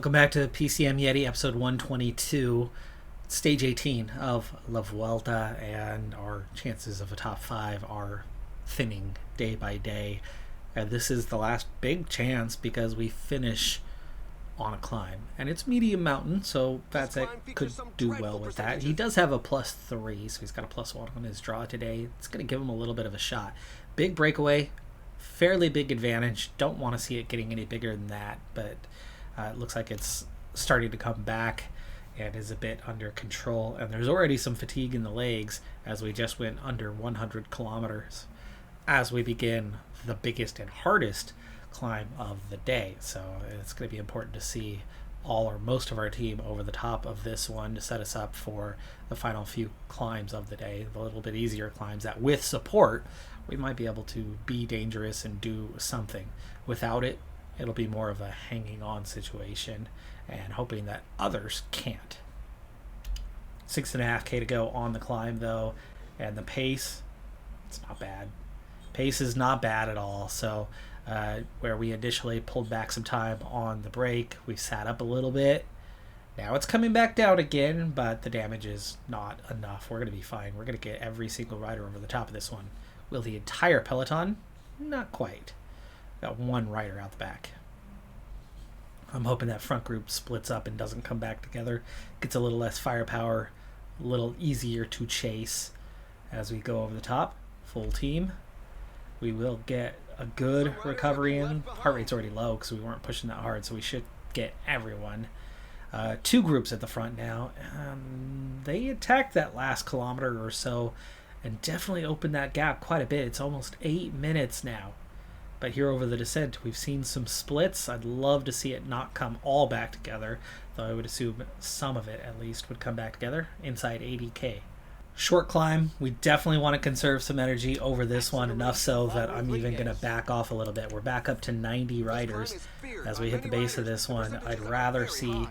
Welcome back to PCM Yeti episode 122, stage 18 of La Vuelta, and our chances of a top 5 are thinning day by day. And this is the last big chance because we finish on a climb. And it's medium mountain, so Vatsek could do well with that. He does have a +3, so he's got a +1 on his draw today. It's going to give him a little bit of a shot. Big breakaway, fairly big advantage. Don't want to see it getting any bigger than that, but it looks like it's starting to come back and is a bit under control. And there's already some fatigue in the legs as we just went under 100 kilometers as we begin the biggest and hardest climb of the day. So it's going to be important to see all or most of our team over the top of this one to set us up for the final few climbs of the day, the little bit easier climbs that with support we might be able to be dangerous and do something. Without it, it'll be more of a hanging on situation and hoping that others can't. 6.5K to go on the climb though, and the pace, it's not bad. Pace is not bad at all. So where we initially pulled back some time on the break, we sat up a little bit. Now it's coming back down again, but the damage is not enough. We're going to be fine. We're going to get every single rider over the top of this one. Will the entire peloton? Not quite. Got one rider out the back. I'm hoping that front group splits up and doesn't come back together. Gets a little less firepower, a little easier to chase as we go over the top. Full team. We will get a good recovery in. Heart rate's already low because we weren't pushing that hard, so we should get everyone. Two groups at the front now. They attacked that last kilometer or so and definitely opened that gap quite a bit. It's almost 8 minutes now. But here over the descent, we've seen some splits. I'd love to see it not come all back together, though I would assume some of it at least would come back together inside 80K. Short climb, we definitely want to conserve some energy over this one, enough so that I'm even going to back off a little bit. We're back up to 90 riders as we hit the base of this one. I'd rather see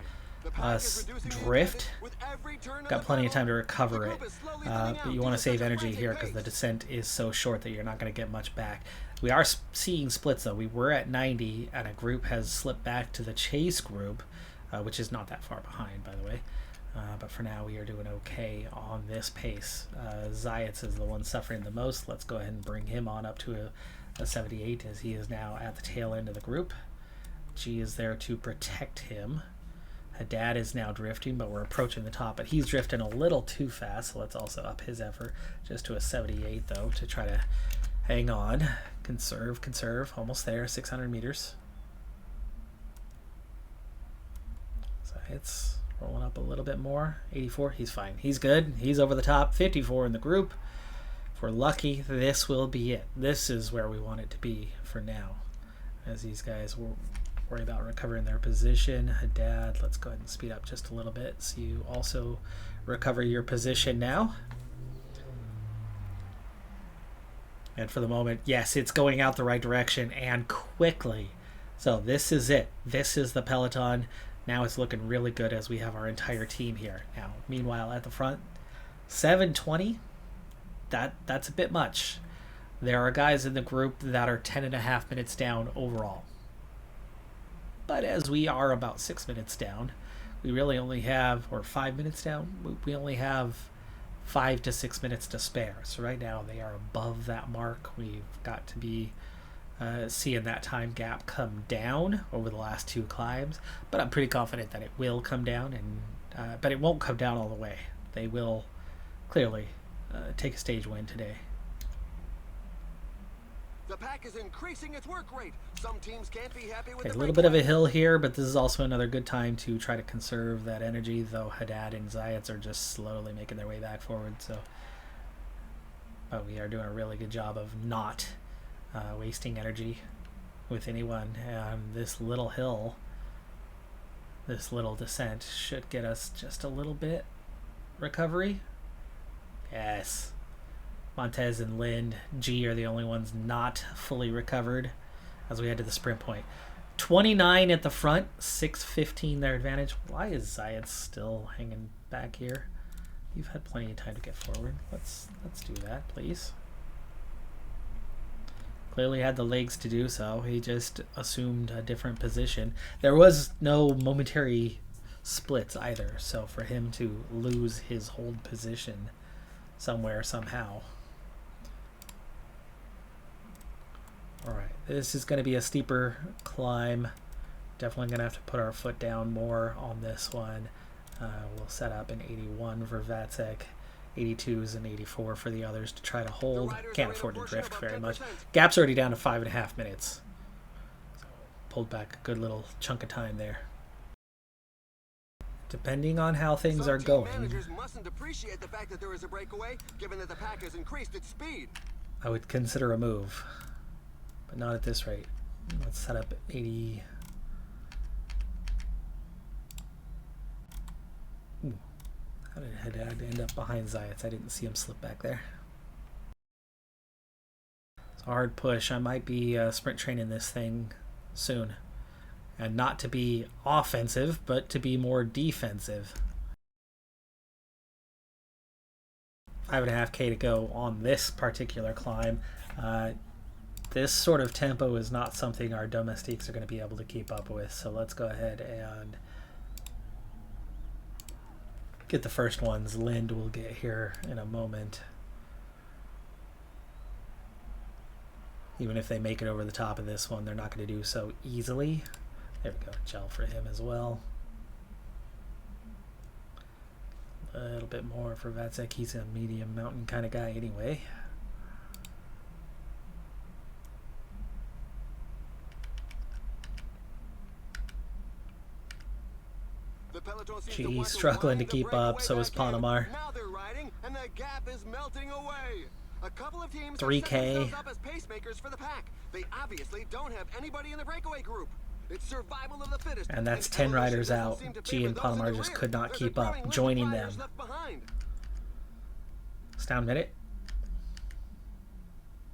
us drift. Got plenty of time to recover it, but you want to save energy here because the descent is so short that you're not going to get much back. We are seeing splits though. We were at 90 and a group has slipped back to the chase group, which is not that far behind, by the way. But for now we are doing okay on this pace. Zayats is the one suffering the most. Let's go ahead and bring him on up to a 78 as he is now at the tail end of the group. G is there to protect him. Haddad is now drifting, but we're approaching the top, but he's drifting a little too fast, so let's also up his effort just to a 78 though to try to hang on. Conserve, almost there, 600 meters. So it's rolling up a little bit more. 84, he's fine. He's good. He's over the top. 54 in the group. If we're lucky, this will be it. This is where we want it to be for now, as these guys will worry about recovering their position. Haddad, let's go ahead and speed up just a little bit so you also recover your position now. And for the moment, yes, it's going out the right direction and quickly. So this is it. This is the peloton. Now it's looking really good as we have our entire team here. Now, meanwhile, at the front, 720, that's a bit much. There are guys in the group that are 10.5 minutes down overall. But as we are about 6 minutes down, we really only have, or 5 minutes down, we only have 5 to 6 minutes to spare. So right now they are above that mark. We've got to be seeing that time gap come down over the last 2 climbs, but I'm pretty confident that it will come down, and but it won't come down all the way. They will clearly take a stage win today. The pack is increasing its work rate. Some teams can't be happy with a little bit of a hill here, but this is also another good time to try to conserve that energy, though Haddad and Zayats are just slowly making their way back forward. So but we are doing a really good job of not wasting energy with anyone. This little hill, this little descent should get us just a little bit recovery. Yes. Montez and Lind, G are the only ones not fully recovered as we head to the sprint point. 29 at the front, 6:15 their advantage. Why is Zayat still hanging back here? You've had plenty of time to get forward. Let's do that, please. Clearly had the legs to do so. He just assumed a different position. There was no momentary splits either, so for him to lose his hold position somewhere, somehow. Alright, this is going to be a steeper climb. Definitely going to have to put our foot down more on this one. We'll set up an 81 for Vacek, 82s and 84 for the others to try to hold. Can't afford to drift very much. Gap's already down to 5.5 minutes. So pulled back a good little chunk of time there. Depending on how things are going, managers mustn't appreciate the fact that there is a breakaway, given that the pack has increased its speed. I would consider a move, but not at this rate. Let's set up 80. Ooh. How did Haddad end up behind Zayats? I didn't see him slip back there. It's a hard push. I might be sprint training this thing soon. And not to be offensive, but to be more defensive. 5.5K to go on this particular climb. This sort of tempo is not something our domestiques are going to be able to keep up with. So let's go ahead and get the first ones. Lind will get here in a moment. Even if they make it over the top of this one, they're not going to do so easily. There we go, gel for him as well. A little bit more for Vacek. He's a medium mountain kind of guy anyway. Geez, struggling to keep up, so is Panamar. 3K. They obviously don't have anybody in the breakaway group. It's survival of the fittest. And that's 10 riders out. G and Panamar just could not keep up, joining them. It's down a minute.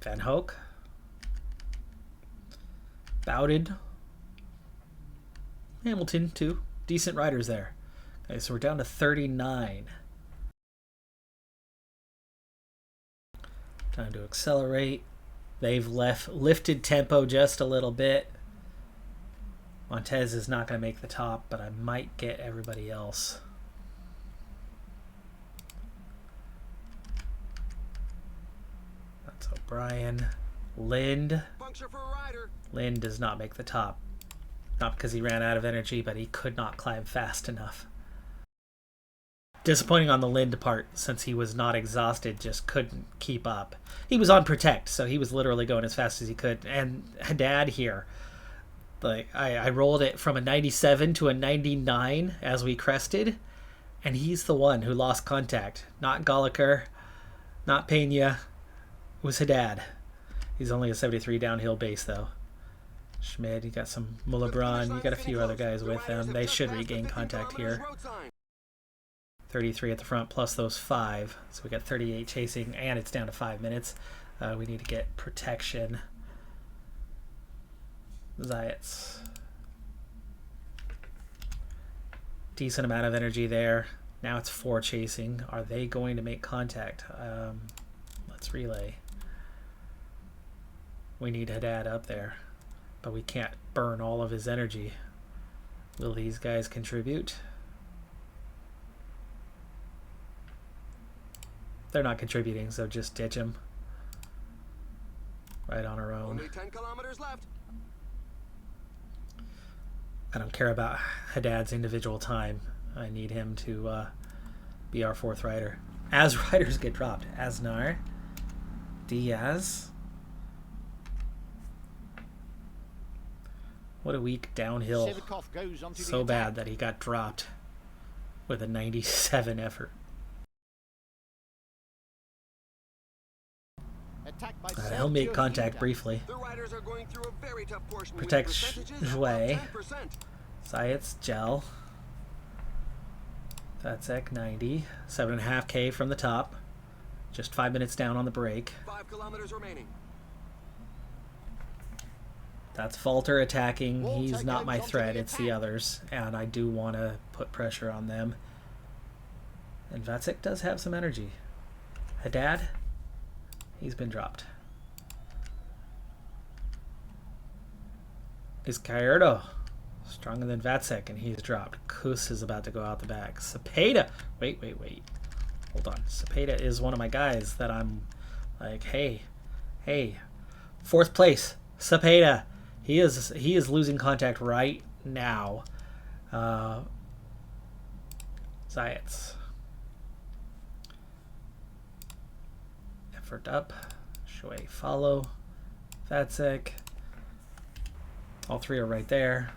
Van Hoek. Bouted. Hamilton, too. Decent riders there. Okay, so we're down to 39. Time to accelerate. They've lifted tempo just a little bit. Montez is not going to make the top, but I might get everybody else. That's O'Brien. Lind. Lind does not make the top. Not because he ran out of energy, but he could not climb fast enough. Disappointing on the Lind part, since he was not exhausted, just couldn't keep up. He was on protect, so he was literally going as fast as he could. And Haddad here, like I rolled it from a 97 to a 99 as we crested, and he's the one who lost contact. Not Gallagher, not Pena. It was Haddad. He's only a 73 downhill base, though. Schmid, you got some Mullabron, you got a few other guys with them. They should regain contact here. 33 at the front plus those 5. So we got 38 chasing, and it's down to 5 minutes. We need to get protection. Zayats. Decent amount of energy there. Now it's 4 chasing. Are they going to make contact? Let's relay. We need Haddad up there, but we can't burn all of his energy. Will these guys contribute? They're not contributing, so just ditch them. Right on our own. Only 10 kilometers left. I don't care about Haddad's individual time. I need him to be our 4th rider. As riders get dropped. Aznar. Diaz. What a weak downhill. So bad that he got dropped with a 97 effort. He'll make contact briefly. Protect Jouet. Zayats, gel. Vacek, 90. 7.5K from the top. Just 5 minutes down on the break. 5 kilometers remaining. That's Falter attacking. He's not my threat, it's the others. And I do want to put pressure on them. And Vacek does have some energy. Haddad, he's been dropped. Izquierdo. Stronger than Vatsek, and he's dropped. Kus is about to go out the back. Cepeda. Wait. Hold on. Cepeda is one of my guys that I'm like, hey. 4th place. Cepeda. He is losing contact right now. Zayats. Effort up. Shui follow. Vatsek. All 3 are right there.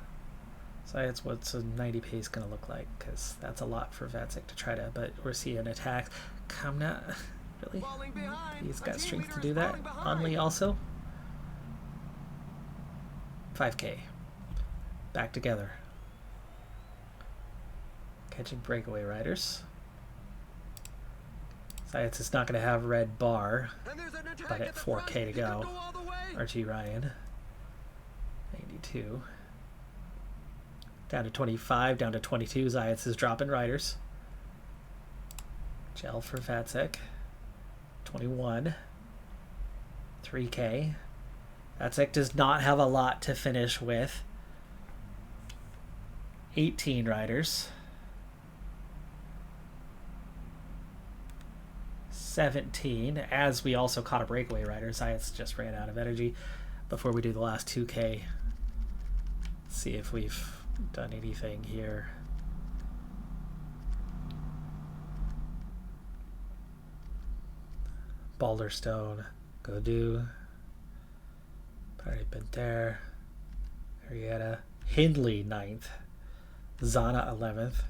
Zayats, what's a 90 pace going to look like? Because that's a lot for Vatsek to try to, but we're seeing attacks. Kamna, really? He's got strength to do that. Only also. 5K. Back together. Catching breakaway riders. Zayats is not going to have red bar, but at 4K to go. RG Ryan. 92. Down to 25, down to 22. Zayats is dropping riders. Gel for Vatsek. 21. 3K. Vatsek does not have a lot to finish with. 18 riders. 17. As we also caught a breakaway rider. Zayats just ran out of energy. Before we do the last 2K. See if we've done anything here. Balderstone, Godu, Party Pinter, Arietta, Hindley 9th, Zana 11th.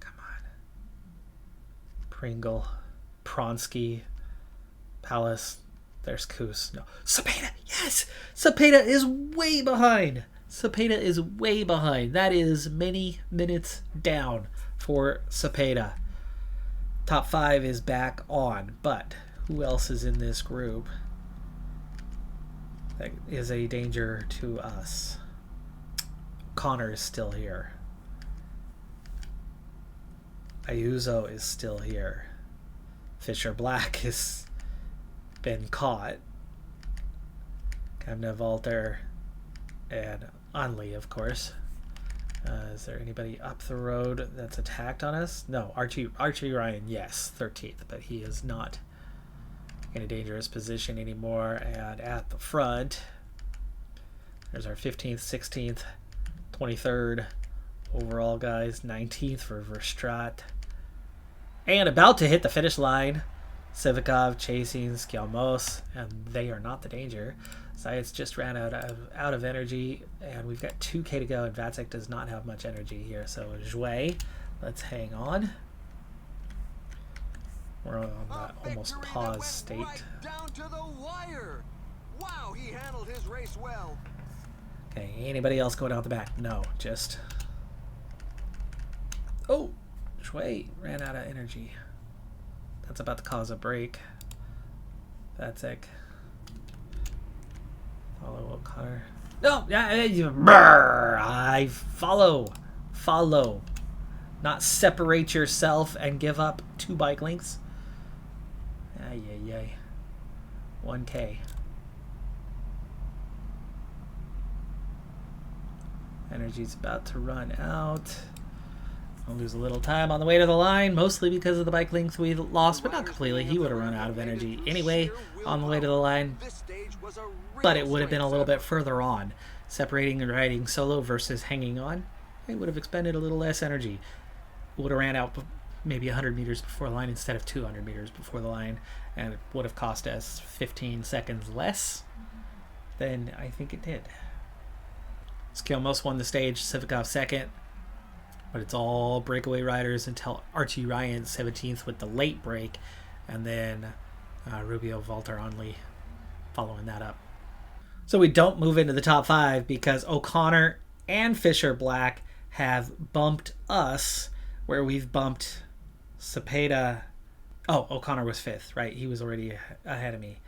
Come on. Pringle, Pronsky, Palace. There's Kus. No. Cepeda! Yes! Cepeda is way behind. Cepeda is way behind. That is many minutes down for Cepeda. Top 5 is back on. But who else is in this group that is a danger to us? Connor is still here. Ayuso is still here. Fisher Black has been caught. Kamna, Walter, and Onley, of course. Is there anybody up the road that's attacked on us? No, Archie Ryan, yes, 13th, but he is not in a dangerous position anymore. And at the front, there's our 15th, 16th, 23rd overall guys, 19th for Verstraat. And about to hit the finish line, Sivikov chasing Skjelmos, and they are not the danger. Zayats just ran out of energy, and we've got 2K to go, and Vatsek does not have much energy here. So Jouet, let's hang on. We're on that almost pause state. Right down to the wire. Wow, he handled his race well. Okay, anybody else going out the back? No, just... Oh, Jouet ran out of energy. That's about to cause a break. Vatsek. Follow O'Connor. No! I follow. Not separate yourself and give up 2 bike links. Ay. 1K. Energy's about to run out. I'll lose a little time on the way to the line, mostly because of the bike length we lost, but not completely. He would have run out of energy anyway on the way to the line, but it would have been a little bit further on. Separating and riding solo versus hanging on, it would have expended a little less energy. Would have ran out maybe 100 meters before the line instead of 200 meters before the line, and it would have cost us 15 seconds less than I think it did. Skjelmos won the stage, Sivikov second. But it's all breakaway riders until Archie Ryan 17th with the late break, and then Rubio, Walter, Onley following that up. So we don't move into the top 5 because O'Connor and Fisher Black have bumped us where we've bumped Cepeda. Oh, O'Connor was 5th, right? He was already ahead of me.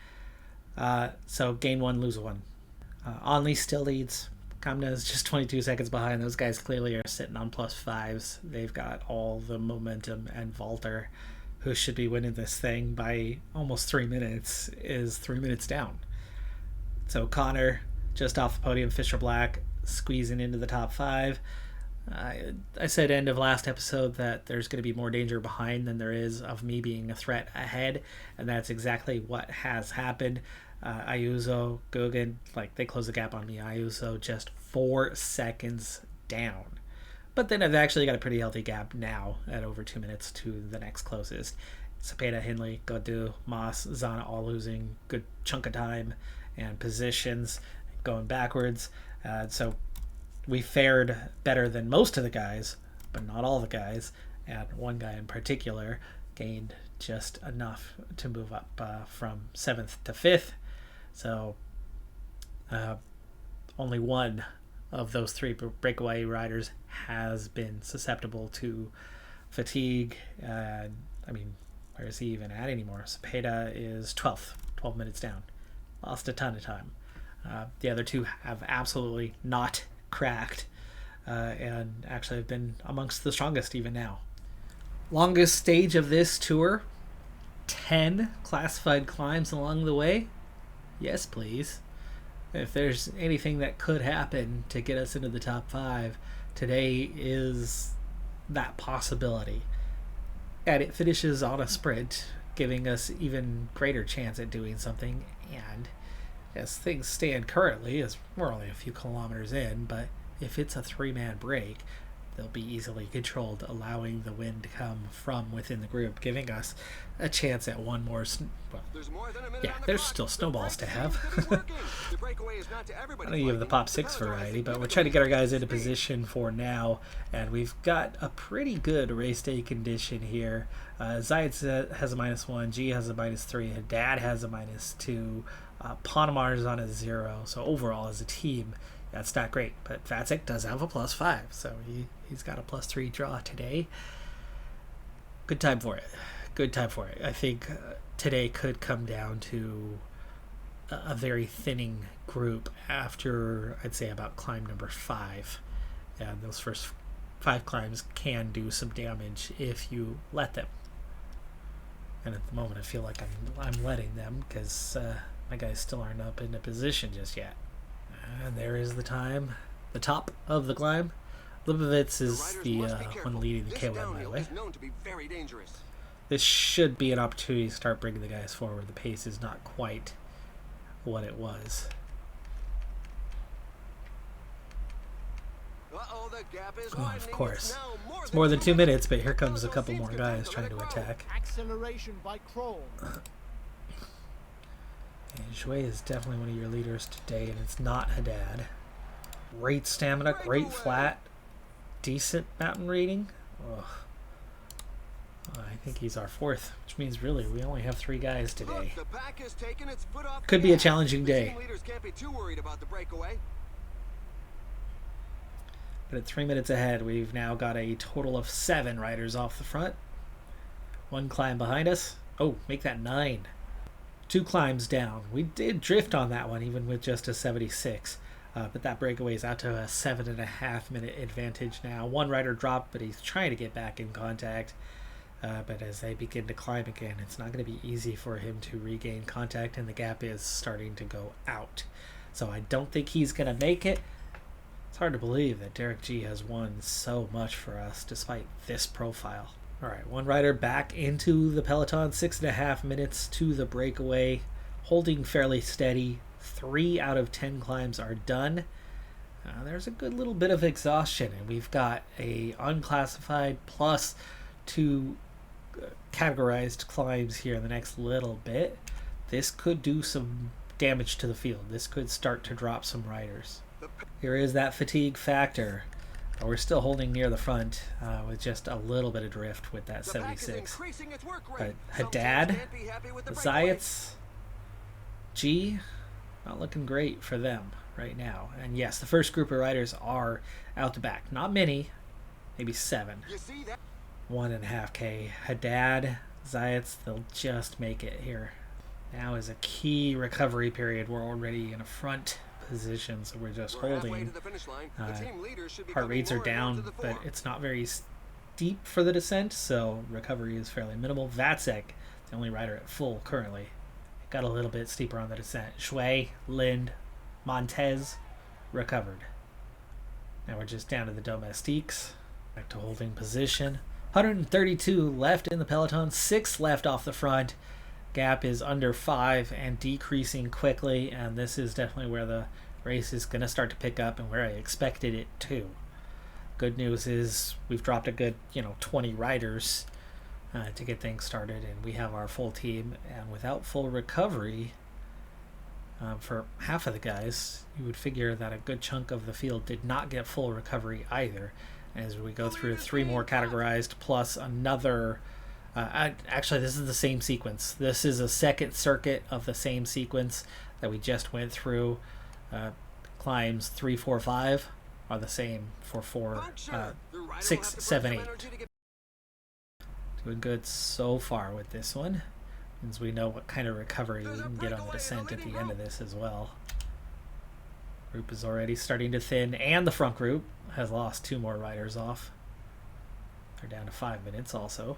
So gain 1, lose 1. Onley still leads. Kamna is just 22 seconds behind. Those guys clearly are sitting on +5s. They've got all the momentum. And Walter, who should be winning this thing by almost 3 minutes, is 3 minutes down. So Connor, just off the podium, Fisher Black, squeezing into the top 5. I said end of last episode that there's going to be more danger behind than there is of me being a threat ahead, and that's exactly what has happened. Ayuso, Guggen, like, they closed the gap on me. Ayuso just 4 seconds down. But then I've actually got a pretty healthy gap now at over 2 minutes to the next closest. Cepeda, Hindley, Godu, Moss, Zana all losing good chunk of time and positions going backwards. So we fared better than most of the guys, but not all the guys. And one guy in particular gained just enough to move up from 7th to 5th. So only one of those 3 breakaway riders has been susceptible to fatigue. I mean, where is he even at anymore? Cepeda is 12th, 12 minutes down. Lost a ton of time. The other 2 have absolutely not cracked and actually have been amongst the strongest even now. Longest stage of this tour, 10 classified climbs along the way. Yes, please. If there's anything that could happen to get us into the top 5, today is that possibility. And it finishes on a sprint, giving us even greater chance at doing something. And as things stand currently, as we're only a few kilometers in, but if it's a 3-man break, they'll be easily controlled, allowing the wind to come from within the group, giving us a chance at one more. There's still snowballs to have. I know you have the Pop 6 variety, but we're trying to get our guys into position for now, and we've got a pretty good race day condition here. Zayat has a -1, G has a -3, Haddad has a -2, Ponamar is on a 0, so overall as a team, that's not great. But Vatsik does have a +5, so he's got a +3 draw today. Good time for it. Good time for it. I think today could come down to a very thinning group after, I'd say, about climb number 5. And those first 5 climbs can do some damage if you let them. And at the moment, I feel like I'm letting them because my guys still aren't up into position just yet. And there is the time. The top of the climb. Libovitz is the one leading the KOM, by the way. This should be an opportunity to start bringing the guys forward. The pace is not quite what it was. Oh, of course. It's more than 2 minutes, but here comes a couple more guys trying to attack. Acceleration by Kroll. And Jouet is definitely one of your leaders today, and it's not Haddad. Great stamina, great flat, decent mountain reading. Ugh. I think he's our 4th, which means really we only have 3 guys today. Could be a challenging day. But at 3 minutes ahead, we've now got a total of 7 riders off the front. 1 climb behind us. Oh, make that 9. 2 climbs down. We did drift on that one, even with just a 76. But that breakaway is out to a 7.5 minute advantage now. 1 rider dropped, but he's trying to get back in contact. But as they begin to climb again, it's not going to be easy for him to regain contact, and the gap is starting to go out. So I don't think he's going to make it. It's hard to believe that Derek G has won so much for us, despite this profile. All right, 1 rider back into the peloton, 6.5 minutes to the breakaway, holding fairly steady. 3 out of 10 climbs are done. There's a good little bit of exhaustion, and we've got a unclassified plus 2 categorized climbs here in the next little bit. This could do some damage to the field. This could start to drop some riders. Here is that fatigue factor. We're still holding near the front with just a little bit of drift with that 76. But Haddad, Zayats, G, not looking great for them right now. And yes, the first group of riders are out the back. Not many, maybe 7. 1.5K. Haddad, Zayats, they'll just make it here. Now is a key recovery period. We're already in a front position, so we're just holding. Heart rates are down, but it's not very deep for the descent, so recovery is fairly minimal. Vacek, the only rider at full currently. Got a little bit steeper on the descent. Shui, Lind, Montez, recovered. Now we're just down to the domestiques. Back to holding position. 132 left in the peloton, 6 left off the front. Gap is under 5 and decreasing quickly, and this is definitely where the race is going to start to pick up and where I expected it to. Good news is we've dropped a good 20 riders to get things started, and we have our full team. And without full recovery for half of the guys, you would figure that a good chunk of the field did not get full recovery either. As we go through 3 more categorized plus another. Actually, this is the same sequence. This is a second circuit of the same sequence that we just went through. Climbs 3, 4, 5 are the same for 6, 7, 8. Doing good so far with this one, as we know what kind of recovery we can get on the descent at the end of this as well. Group is already starting to thin, and the front group has lost 2 more riders off. They're down to 5 minutes also.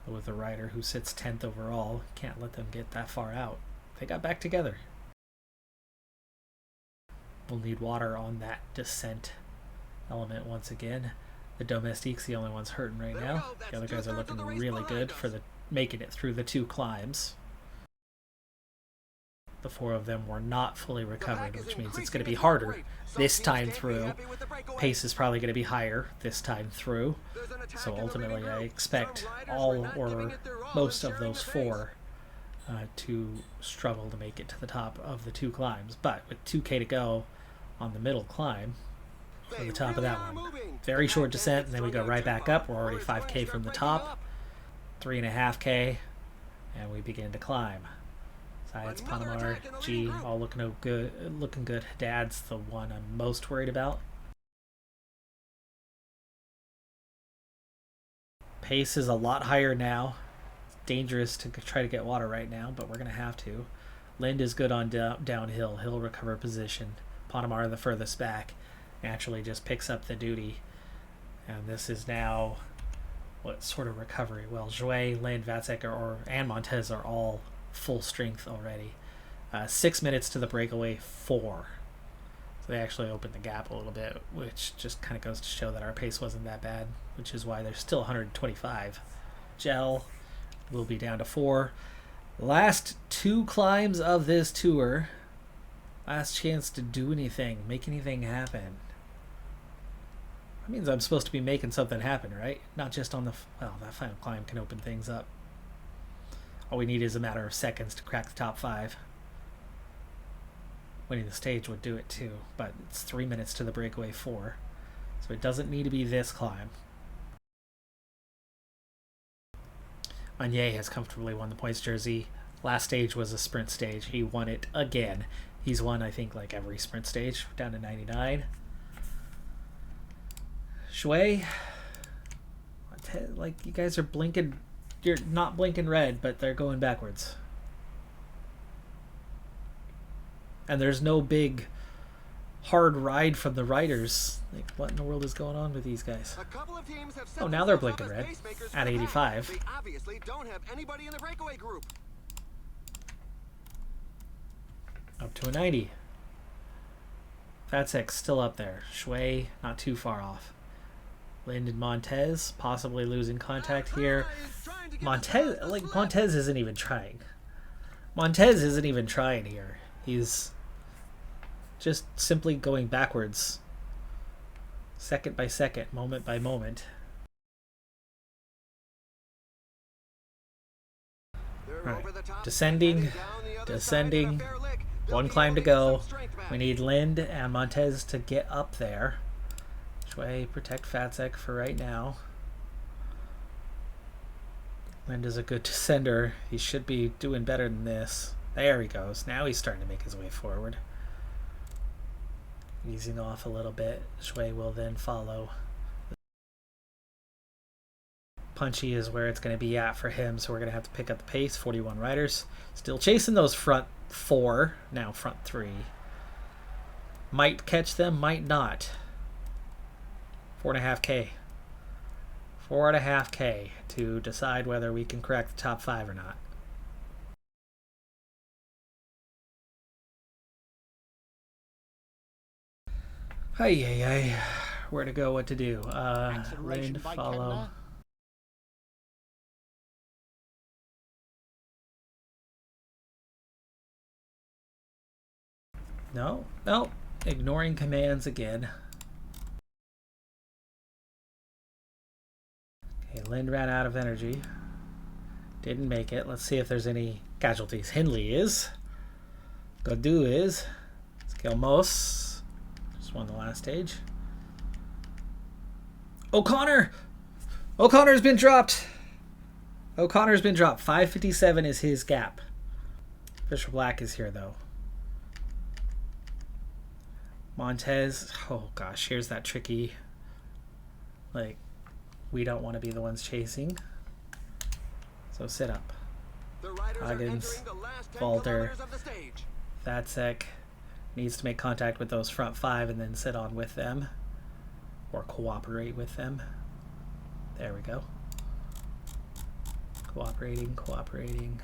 But with a rider who sits 10th overall, can't let them get that far out. They got back together. We'll need water on that descent element once again. The domestique's the only one's hurting right now. The other guys are looking really good for making it through the 2 climbs. The 4 of them were not fully recovered, which means it's going to be harder this time through. Pace is probably going to be higher this time through. So ultimately I expect all or most of those 4 to struggle to make it to the top of the 2 climbs. But with 2K to go on the middle climb, for the top of that one. Very short descent, and then we go right back up. We're already 5K from the top, 3.5K, and we begin to climb. Zayat's, Panamar, G, all looking good. Dad's the one I'm most worried about. Pace is a lot higher now. It's dangerous to try to get water right now, but we're going to have to. Lind is good on downhill. He'll recover position. Panamar, the furthest back, naturally just picks up the duty. And this is now what sort of recovery? Well, Jouet, Lind, Vacek, and Montez are all full strength already. 6 minutes to the breakaway 4. So they actually opened the gap a little bit, which just kind of goes to show that our pace wasn't that bad, which is why there's still 125. Gel will be down to 4. Last 2 climbs of this tour. Last chance to do anything, make anything happen. That means I'm supposed to be making something happen, right? Not just on the... Well, that final climb can open things up. All we need is a matter of seconds to crack the top 5. Winning the stage would do it too, but it's 3 minutes to the breakaway 4. So it doesn't need to be this climb. Anye has comfortably won the points jersey. Last stage was a sprint stage. He won it again. He's won, I think, like every sprint stage. Down to 99. Shui, like, you guys are blinking. You're not blinking red, but they're going backwards. And there's no big hard ride from the riders. Like, what in the world is going on with these guys? Oh, now they're blinking red at 85. They obviously don't have anybody in the breakaway group. Up to a 90. Fatsek's still up there. Shui not too far off. Lind and Montez possibly losing contact here. Montez isn't even trying. Montez isn't even trying here. He's just simply going backwards. Second by second, moment by moment. Right. Descending. 1 climb to go. We need Lind and Montez to get up there. Shui, protect Fatsek for right now. Lind is a good descender. He should be doing better than this. There he goes. Now he's starting to make his way forward. Easing off a little bit. Shui will then follow. Punchy is where it's going to be at for him, so we're going to have to pick up the pace. 41 riders. Still chasing those front 4, now front 3. Might catch them, might not. 4.5K. 4.5K to decide whether we can crack the top 5 or not. Hey, where to go, what to do? Acceleration Lind, by follow. Kemner. No, ignoring commands again. Okay, Lind ran out of energy. Didn't make it. Let's see if there's any casualties. Hindley is. Godu is. Skilmos just won the last stage. O'Connor's been dropped. 557 is his gap. Fisher Black is here though. Montez, oh gosh, here's that tricky, like, we don't want to be the ones chasing, so sit up. Huggins, Valter, Vatsek needs to make contact with those front 5 and then sit on with them, or cooperate with them. There we go. Cooperating.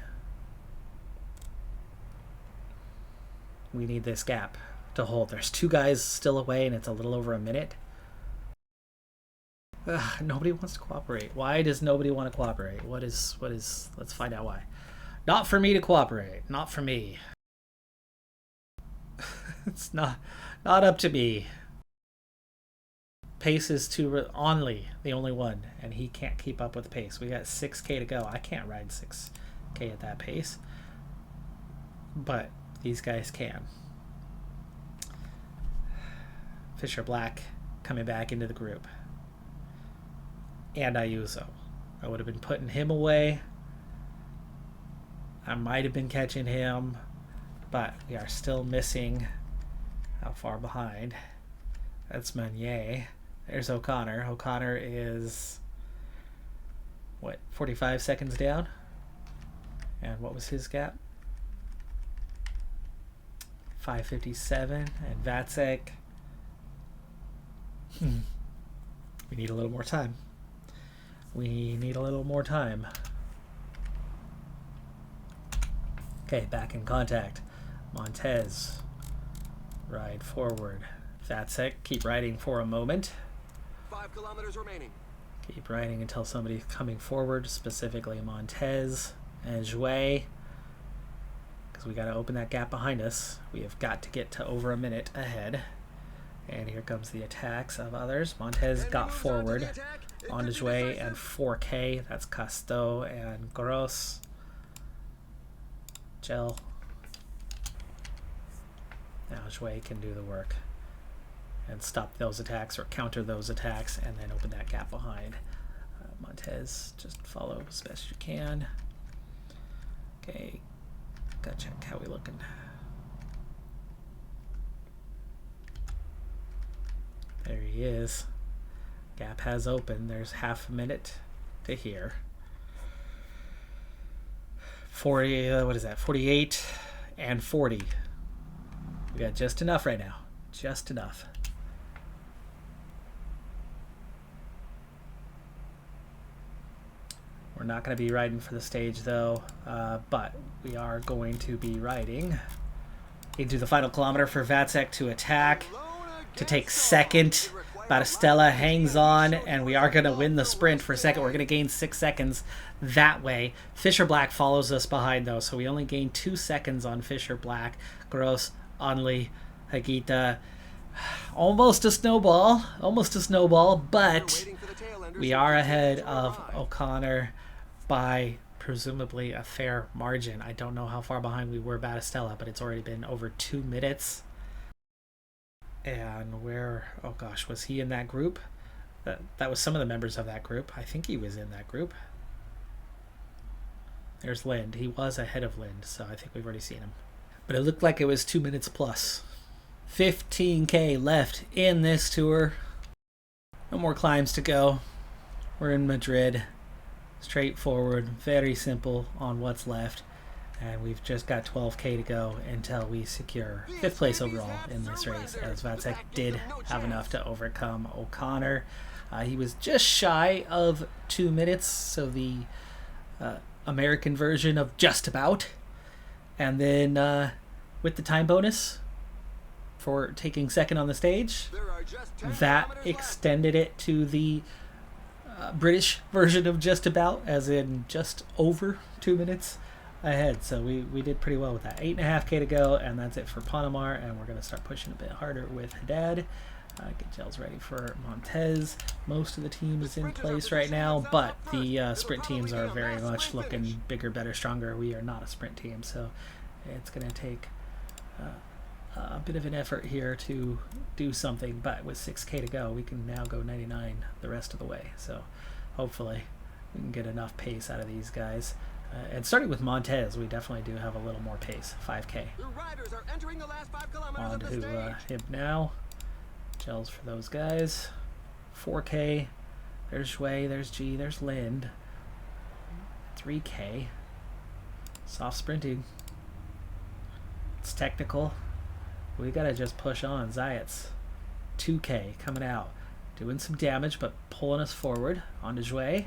We need this gap to hold. There's 2 guys still away and it's a little over a minute. Nobody wants to cooperate. Why does nobody want to cooperate? What is let's find out why. Not for me to cooperate. Not for me. It's not up to me. Pace is too Only the only one, and he can't keep up with the pace. We got 6K to go. I can't ride 6K at that pace, but these guys can. Fisher Black coming back into the group, and Ayuso. I would have been putting him away. I might have been catching him, but we are still missing. How far behind? That's Meunier. There's O'Connor. O'Connor is, what, 45 seconds down? And what was his gap? 5:57. And Vatsek. We need a little more time. Okay, back in contact. Montez. Ride forward. Vatsek, keep riding for a moment. 5 kilometers remaining. Keep riding until somebody's coming forward, specifically Montez and Jouet. Because we got to open that gap behind us. We have got to get to over a minute ahead. And here comes the attacks of others. Montez got forward onto Jouet and 4K. That's Casto and Gross. Gel. Now Jouet can do the work and stop those attacks or counter those attacks and then open that gap behind. Montez, just follow as best you can. Okay, gotta check how we looking. There he is. Gap has opened. There's half a minute to here. 40, what is that? 48 and 40. We got just enough right now. Just enough. We're not going to be riding for the stage though, but we are going to be riding into the final kilometer for Vatsek to attack, to take second. Battistella hangs on, and we are going to win the sprint for second. We're going to gain 6 seconds that way. Fisher Black follows us behind though, so we only gain 2 seconds on Fisher Black. Gross, Onley, Hagita. Almost a snowball, but we are ahead of O'Connor by presumably a fair margin. I don't know how far behind we were Battistella, but it's already been over 2 minutes. And where, oh gosh, was he in that group? That was some of the members of that group. I think he was in that group. There's Lind. He was ahead of Lind, so I think we've already seen him. But it looked like it was 2 minutes plus. 15K left in this tour. No more climbs to go. We're in Madrid. Straightforward, very simple on what's left. And we've just got 12K to go until we secure 5th place overall in this race, as Vatsek did have enough to overcome O'Connor. He was just shy of 2 minutes, so the American version of just about. And then with the time bonus for taking second on the stage, There are just 10 that kilometers left. extended it to the British version of just about, as in just over 2 minutes ahead. So we did pretty well with that. 8.5K to go, and that's it for Panamar, and we're going to start pushing a bit harder with Haddad. Get gels ready for Montez. Most of the team is in place right now, but the sprint teams are very much looking bigger, better, stronger. We are not a sprint team, so it's going to take a bit of an effort here to do something, but with 6K to go, we can now go 99 the rest of the way. So hopefully we can get enough pace out of these guys. And starting with Montez, we definitely do have a little more pace. 5K. The riders are entering the last 5 kilometers On of the to stage. him now. Gels for those guys. 4K. There's Shui, there's G, there's Lind. 3K. Soft sprinting. It's technical. We gotta just push on. Zayats. 2K coming out. Doing some damage, but pulling us forward. On to Shui.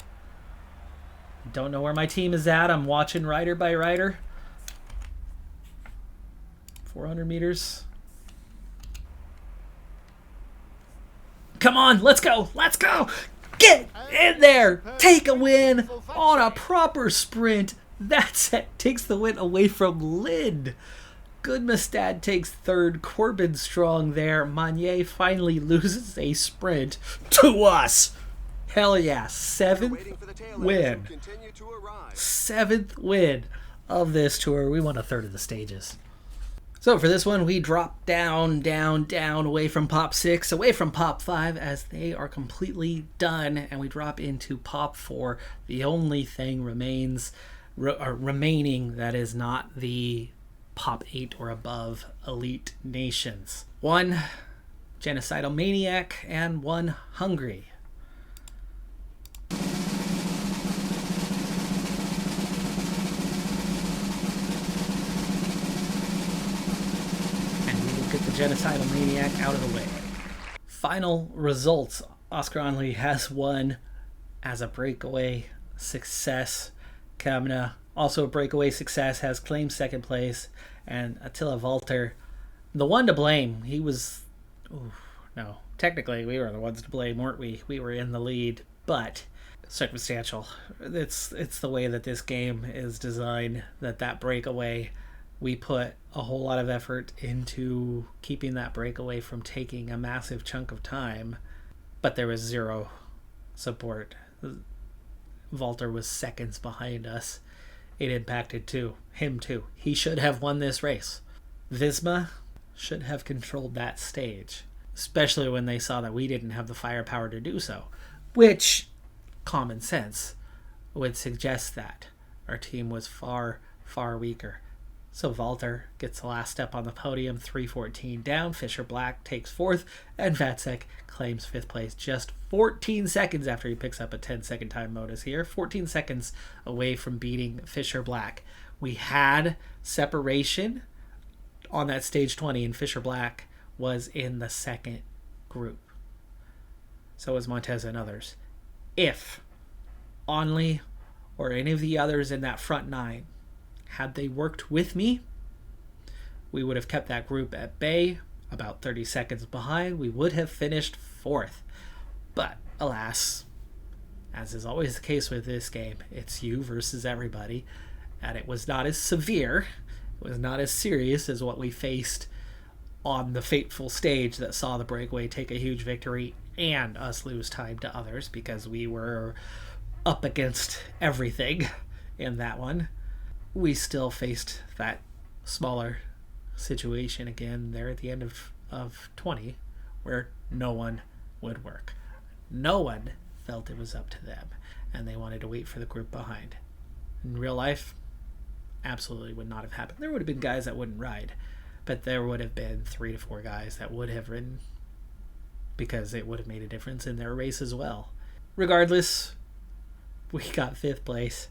Don't know where my team is at. I'm watching rider by rider. 400 meters. Come on, let's go. Let's go. Get in there. Take a win on a proper sprint. That's it. Takes the win away from Lind. Goodmestad takes third. Corbin strong there. Magnier finally loses a sprint to us. Hell yeah. Seventh Waiting for the tail ends win. who continue to arrive. 7th win of this tour. We won a third of the stages. So for this one, we drop down, away from Pop 6, away from Pop 5, as they are completely done, and we drop into Pop 4. The only thing remaining that is not the Pop 8 or above elite nations. 1 Genocidal Maniac and 1 Hungry. Get the Genocidal Maniac out of the way. Final results. Oscar Onley has won as a breakaway success. Kamna, also a breakaway success, has claimed second place. And Attila Walter, the one to blame. He was... no, technically we were the ones to blame, weren't we? We were in the lead, but circumstantial. It's the way that this game is designed, that breakaway... We put a whole lot of effort into keeping that breakaway from taking a massive chunk of time, but there was zero support. Walter was seconds behind us. It impacted him too. He should have won this race. Visma should have controlled that stage, especially when they saw that we didn't have the firepower to do so, which common sense would suggest that our team was far, far weaker. So Walter gets the last step on the podium, 3:14 down. Fisher Black takes 4th, and Vatsek claims 5th place just 14 seconds after he picks up a 10-second time bonus here. 14 seconds away from beating Fisher Black. We had separation on that stage 20, and Fisher Black was in the second group. So was Montez and others. If Onley or any of the others in that front 9 had they worked with me, we would have kept that group at bay, about 30 seconds behind. We would have finished 4th. But, alas, as is always the case with this game, it's you versus everybody. And it was not as severe, it was not as serious as what we faced on the fateful stage that saw the breakaway take a huge victory and us lose time to others, because we were up against everything in that one. We still faced that smaller situation again there at the end of 20, where no one would work. No one felt it was up to them, and they wanted to wait for the group behind. In real life, absolutely would not have happened. There would have been guys that wouldn't ride, but there would have been 3 to 4 guys that would have ridden, because it would have made a difference in their race as well. Regardless, we got 5th place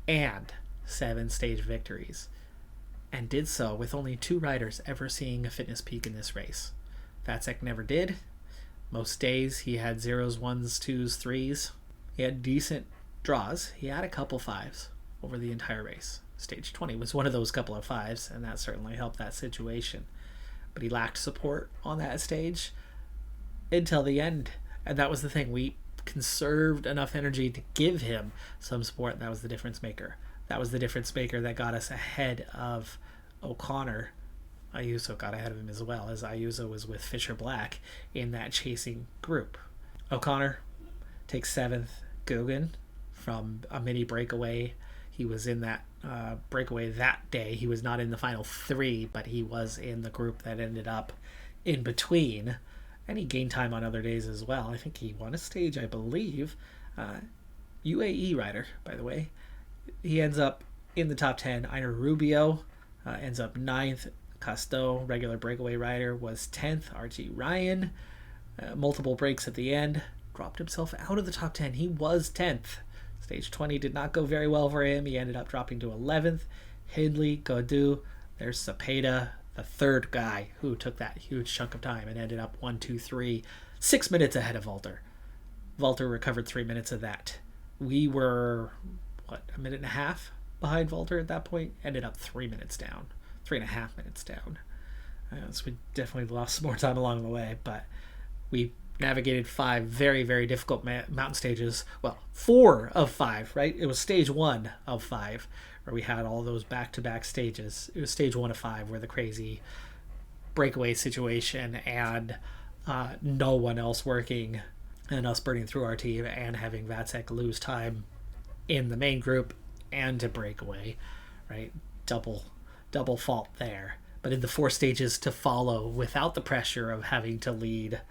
and 7 stage victories, and did so with only 2 riders ever seeing a fitness peak in this race. Vatsek never did. Most days he had zeros, ones, twos, threes. He had decent draws. He had a couple fives over the entire race. Stage 20 was one of those couple of fives, and that certainly helped that situation. But he lacked support on that stage until the end. And that was the thing. We conserved enough energy to give him some support. That was the difference maker. That was the difference maker that got us ahead of O'Connor. Ayuso got ahead of him as well, as Ayuso was with Fisher Black in that chasing group. O'Connor takes 7th. Guggen from a mini breakaway. He was in that breakaway that day. He was not in the final 3, but he was in the group that ended up in between. And he gained time on other days as well. I think he won a stage, I believe. UAE rider, by the way. He ends up in the top 10. Einer Rubio ends up 9th. Costeau, regular breakaway rider, was 10th. RG Ryan, multiple breaks at the end, dropped himself out of the top 10. He was 10th. Stage 20 did not go very well for him. He ended up dropping to 11th. Hindley, Godu, there's Cepeda, the third guy who took that huge chunk of time and ended up 1, 2, 3, 6 minutes ahead of Walter. Walter recovered 3 minutes of that. We were, a minute and a half behind Walter at that point? Ended up 3 minutes down. 3.5 minutes down. So we definitely lost more time along the way, but we navigated 5 very, very difficult mountain stages. Well, 4 of 5, right? It was stage 1 of 5 where we had all those back-to-back stages. It was stage 1 of 5 where the crazy breakaway situation and no one else working and us burning through our team and having Vacek lose time in the main group and to breakaway, right? Double fault there. But in the 4 stages to follow without the pressure of having to lead,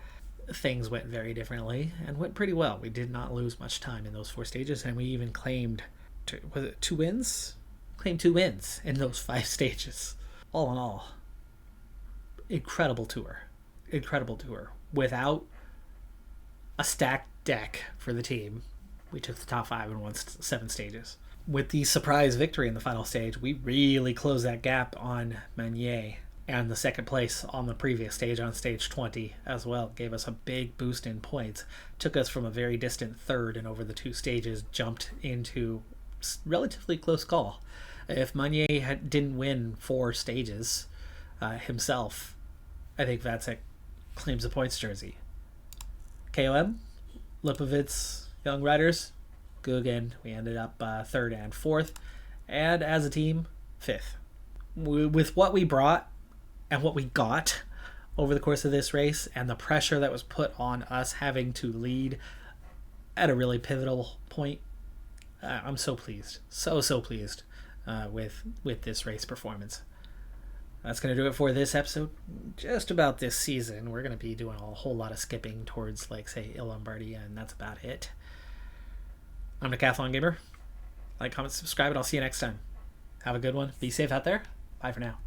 things went very differently and went pretty well. We did not lose much time in those 4 stages, and we even claimed 2 wins? Claimed 2 wins in those 5 stages. All in all, incredible tour. Without a stacked deck for the team, we took the top 5 and won 7 stages. With the surprise victory in the final stage, we really closed that gap on Meunier, and the second place on the previous stage, on stage 20 as well, gave us a big boost in points. Took us from a very distant 3rd, and over the 2 stages jumped into relatively close call. If Meunier didn't win 4 stages himself, I think Vacek claims the points jersey. KOM, Lipovitz, Young Riders, Guggen, we ended up 3rd and 4th, and as a team, 5th. With what we brought and what we got over the course of this race and the pressure that was put on us having to lead at a really pivotal point, I'm so pleased. So pleased with this race performance. That's going to do it for this episode. Just about this season, we're going to be doing a whole lot of skipping towards, like, say, Il Lombardia, and that's about it. I'm Decathlon Gamer. Like, comment, subscribe, and I'll see you next time. Have a good one. Be safe out there. Bye for now.